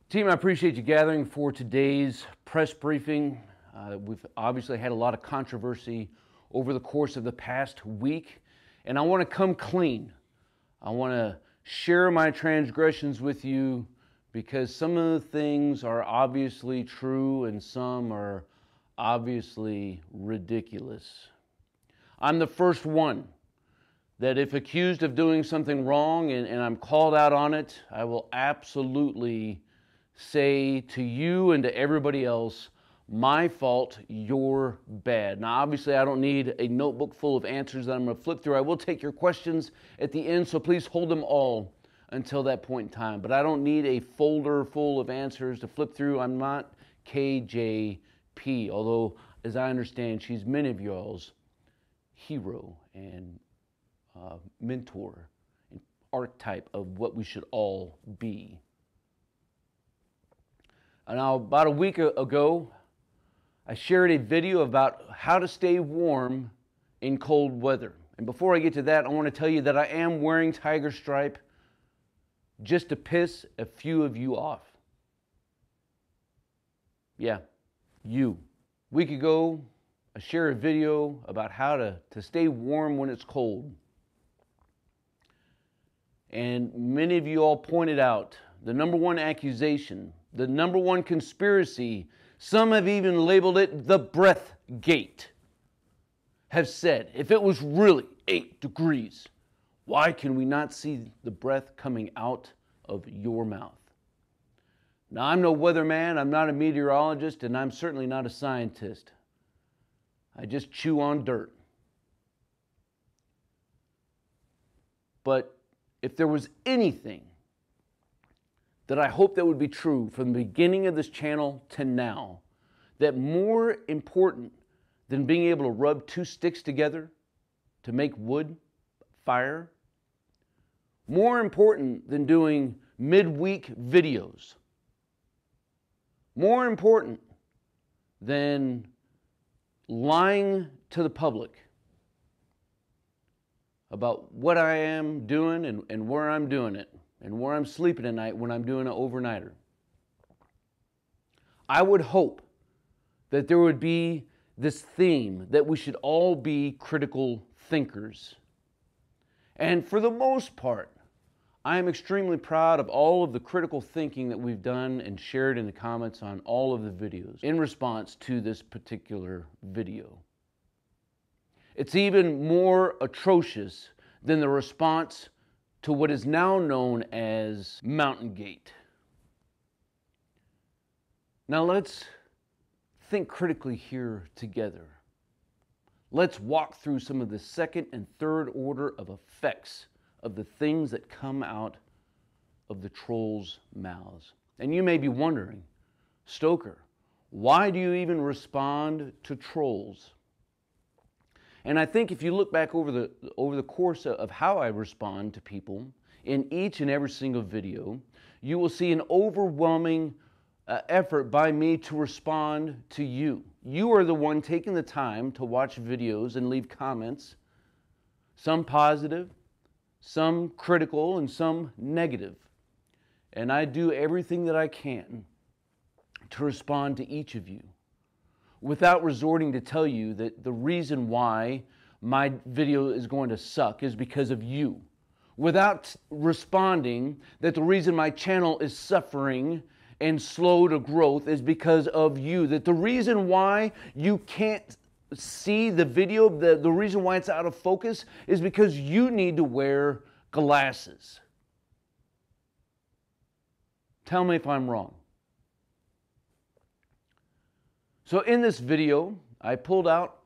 Team, I appreciate you gathering for today's press briefing. We've obviously had a lot of controversy over the course of the past week, and I want to come clean. I want to share my transgressions with you because some of the things are obviously true and some are obviously ridiculous. I'm the first one that if accused of doing something wrong and I'm called out on it, I will absolutely say to you and to everybody else, my fault, you're bad. Now, obviously, I don't need a notebook full of answers that I'm going to flip through. I will take your questions at the end, so please hold them all until that point in time. But I don't need a folder full of answers to flip through. I'm not KJP, although, as I understand, she's many of y'all's hero and mentor and archetype of what we should all be. Now, about a week ago, I shared a video about how to stay warm in cold weather. And before I get to that, I want to tell you that I am wearing Tiger Stripe just to piss a few of you off. Yeah, you. A week ago, I shared a video about how to stay warm when it's cold. And many of you all pointed out the number one accusation, the number one conspiracy, some have even labeled it the breath gate, have said, if it was really 8 degrees, why can we not see the breath coming out of your mouth? Now, I'm no weatherman, I'm not a meteorologist, and I'm certainly not a scientist. I just chew on dirt. But if there was anything that I hope that would be true from the beginning of this channel to now, that more important than being able to rub two sticks together to make wood, fire, more important than doing midweek videos, more important than lying to the public about what I am doing and where I'm doing it, and where I'm sleeping at night when I'm doing an overnighter. I would hope that there would be this theme that we should all be critical thinkers. And for the most part, I am extremely proud of all of the critical thinking that we've done and shared in the comments on all of the videos in response to this particular video. It's even more atrocious than the response to what is now known as Mountain Gate. Now let's think critically here together. Let's walk through some of the second and third order of effects of the things that come out of the trolls' mouths. And you may be wondering, Stoker, why do you even respond to trolls? And I think if you look back over the course of how I respond to people in each and every single video, you will see an overwhelming effort by me to respond to you. You are the one taking the time to watch videos and leave comments, some positive, some critical, and some negative. And I do everything that I can to respond to each of you, without resorting to tell you that the reason why my video is going to suck is because of you. Without responding that the reason my channel is suffering and slow to growth is because of you. That the reason why you can't see the video, the reason why it's out of focus is because you need to wear glasses. Tell me if I'm wrong. So in this video, I pulled out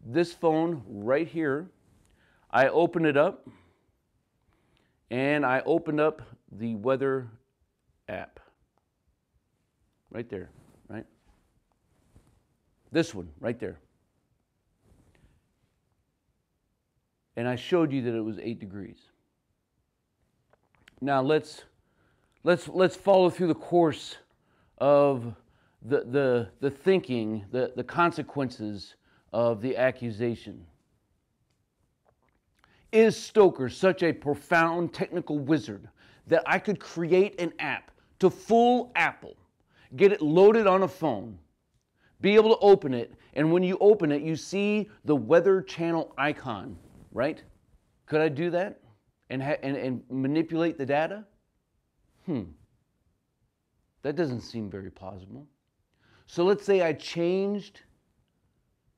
this phone right here. I opened it up, and I opened up the weather app. Right there, right? This one, right there. And I showed you that it was 8 degrees. Now let's follow through the course of the thinking, the consequences of the accusation. Is Stoker such a profound technical wizard that I could create an app to to full Apple, get it loaded on a phone, be able to open it, and when you open it, you see the Weather Channel icon, right? Could I do that and manipulate the data? That doesn't seem very plausible. So let's say I changed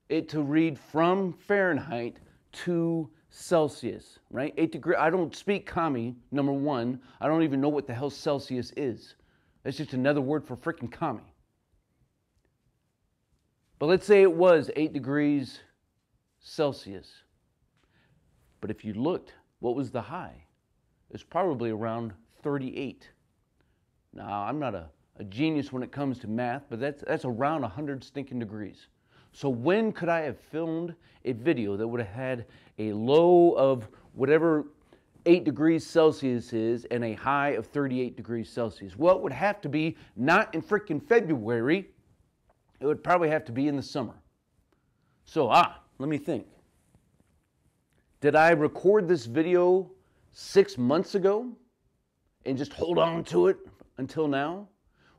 it to read from Fahrenheit to Celsius, right? 8 degrees. I don't speak commie, number one. I don't even know what the hell Celsius is. That's just another word for freaking commie. But let's say it was 8 degrees Celsius. But if you looked, what was the high? It's probably around 38. Now, I'm not a genius when it comes to math, but that's around 100 stinking degrees. So when could I have filmed a video that would have had a low of whatever 8 degrees Celsius is and a high of 38 degrees Celsius? Well, it would have to be not in freaking February. It would probably have to be in the summer. So, let me think. Did I record this video 6 months ago and just hold on to it until now?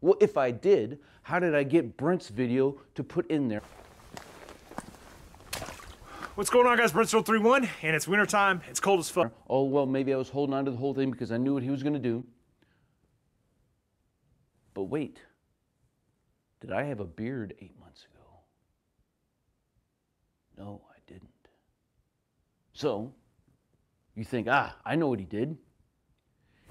Well, if I did, how did I get Brent's video to put in there? What's going on, guys? Brent 31, and it's wintertime. It's cold as fuck. Oh, well, maybe I was holding on to the whole thing because I knew what he was going to do. But wait, did I have a beard 8 months ago? No, I didn't. So, you think, I know what he did.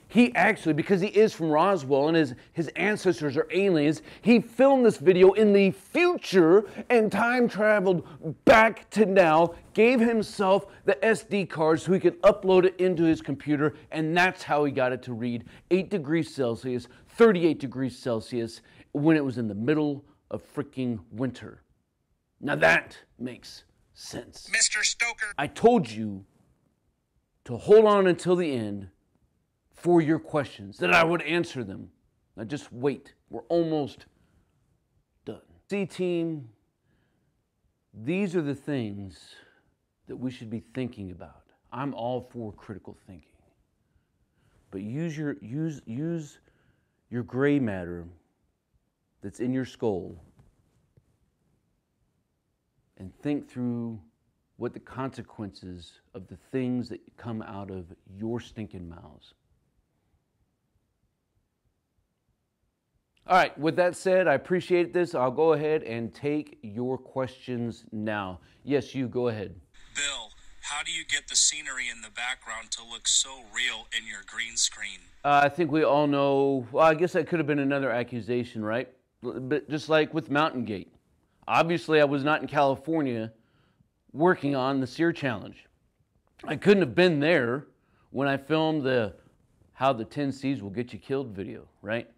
He actually, because he is from Roswell and his ancestors are aliens, he filmed this video in the future and time traveled back to now, gave himself the SD card so he could upload it into his computer, and that's how he got it to read 8 degrees Celsius, 38 degrees Celsius, when it was in the middle of freaking winter. Now that makes sense. Mr. Stoker. I told you to hold on until the end for your questions, that I would answer them. Now just wait. We're almost done. See, team, these are the things that we should be thinking about. I'm all for critical thinking. But use your gray matter that's in your skull and think through what the consequences of the things that come out of your stinking mouths. All right, with that said, I appreciate this. I'll go ahead and take your questions now. Yes, you, go ahead. Bill, how do you get the scenery in the background to look so real in your green screen? I think we all know, well, I guess that could have been another accusation, right? But just like with Mountain Gate. Obviously, I was not in California working on the SEER Challenge. I couldn't have been there when I filmed the How the 10 C's Will Get You Killed video, right?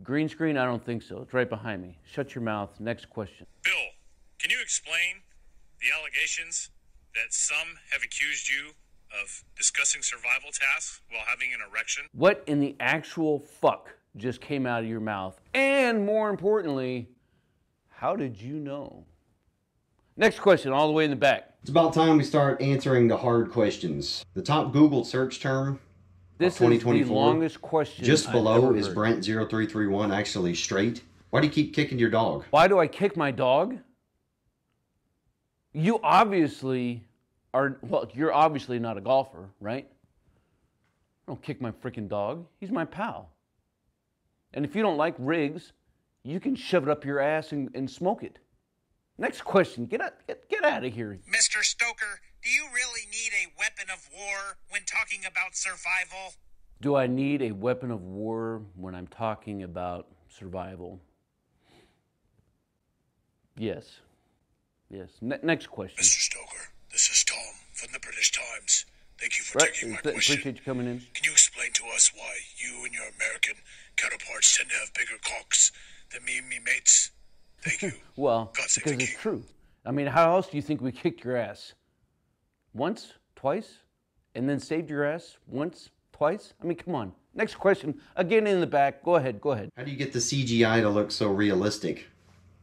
Green screen, I don't think so. It's right behind me. Shut your mouth. Next question. Bill, can you explain the allegations that some have accused you of discussing survival tasks while having an erection? What in the actual fuck just came out of your mouth? And more importantly, how did you know? Next question, all the way in the back. It's about time we start answering the hard questions. The top Googled search term This of 2024, is the longest question just I've below ever is heard. Brent 0331 actually straight? Why do you keep kicking your dog? Why do I kick my dog? You obviously are, well, you're obviously not a golfer, right? I don't kick my freaking dog. He's my pal. And if you don't like rigs, you can shove it up your ass and smoke it. Next question. Get out of here. Mr. Stoker, do you really need a weapon of war when talking about survival? Do I need a weapon of war when I'm talking about survival? Yes. Yes. Next question. Mr. Stoker, this is Tom from the British Times. Thank you for taking my question. Appreciate you coming in. Can you explain to us why you and your American counterparts tend to have bigger cocks than me and me mates? Thank you. Well, God save because the it's king. true. I mean, how else do you think we kicked your ass? Once? Twice? And then saved your ass? Once? Twice? I mean, come on. Next question. Again in the back. Go ahead. Go ahead. How do you get the CGI to look so realistic?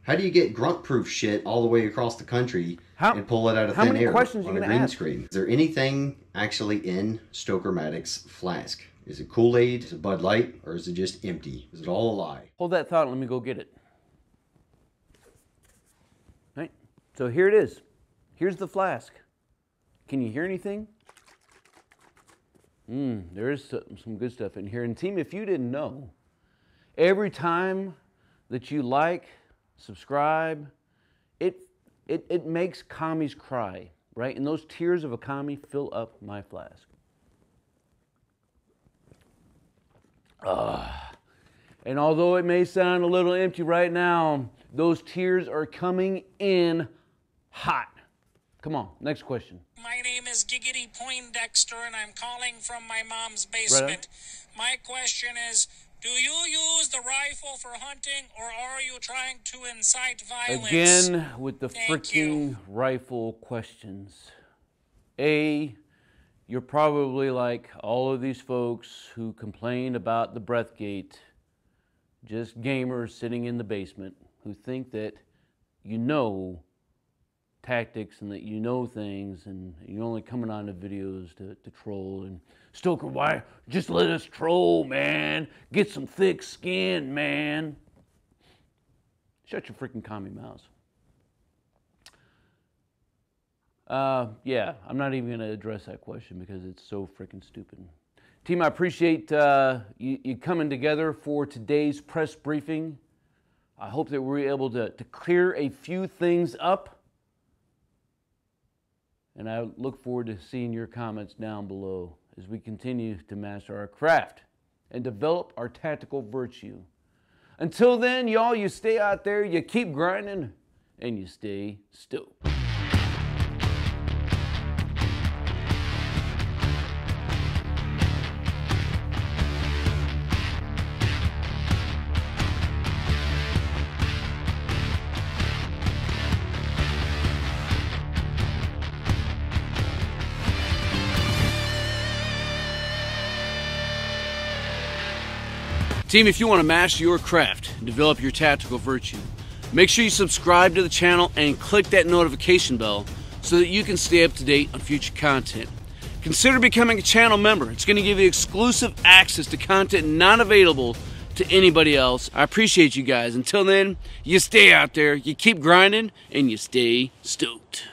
How do you get grunt-proof shit all the way across the country and pull it out of how thin many air questions on you a gonna green ask? screen? Is there anything actually in Stoker-Matic's flask? Is it Kool-Aid? Is it Bud Light? Or is it just empty? Is it all a lie? Hold that thought. Let me go get it. Right. So here it is. Here's the flask. Can you hear anything? There is some good stuff in here. And team, if you didn't know, every time that you like, subscribe, it makes commies cry, right? And those tears of a commie fill up my flask. And although it may sound a little empty right now, those tears are coming in hot. Come on, next question. My name is Giggity Poindexter, and I'm calling from my mom's basement. My question is, do you use the rifle for hunting, or are you trying to incite violence? Again, with the freaking rifle questions. A, you're probably like all of these folks who complain about the breath gate, just gamers sitting in the basement who think that you know tactics and that you know things and you're only coming on to videos to troll. And Stoker, why? Just let us troll, man. Get some thick skin, man. Shut your freaking commie mouths. Yeah, I'm not even going to address that question because it's so freaking stupid. Team, I appreciate you coming together for today's press briefing. I hope that we're able to clear a few things up. And I look forward to seeing your comments down below as we continue to master our craft and develop our tactical virtue. Until then, y'all, you stay out there, you keep grinding, and you stay stoked. Team, if you want to master your craft and develop your tactical virtue, make sure you subscribe to the channel and click that notification bell so that you can stay up to date on future content. Consider becoming a channel member. It's going to give you exclusive access to content not available to anybody else. I appreciate you guys. Until then, you stay out there, you keep grinding, and you stay stoked.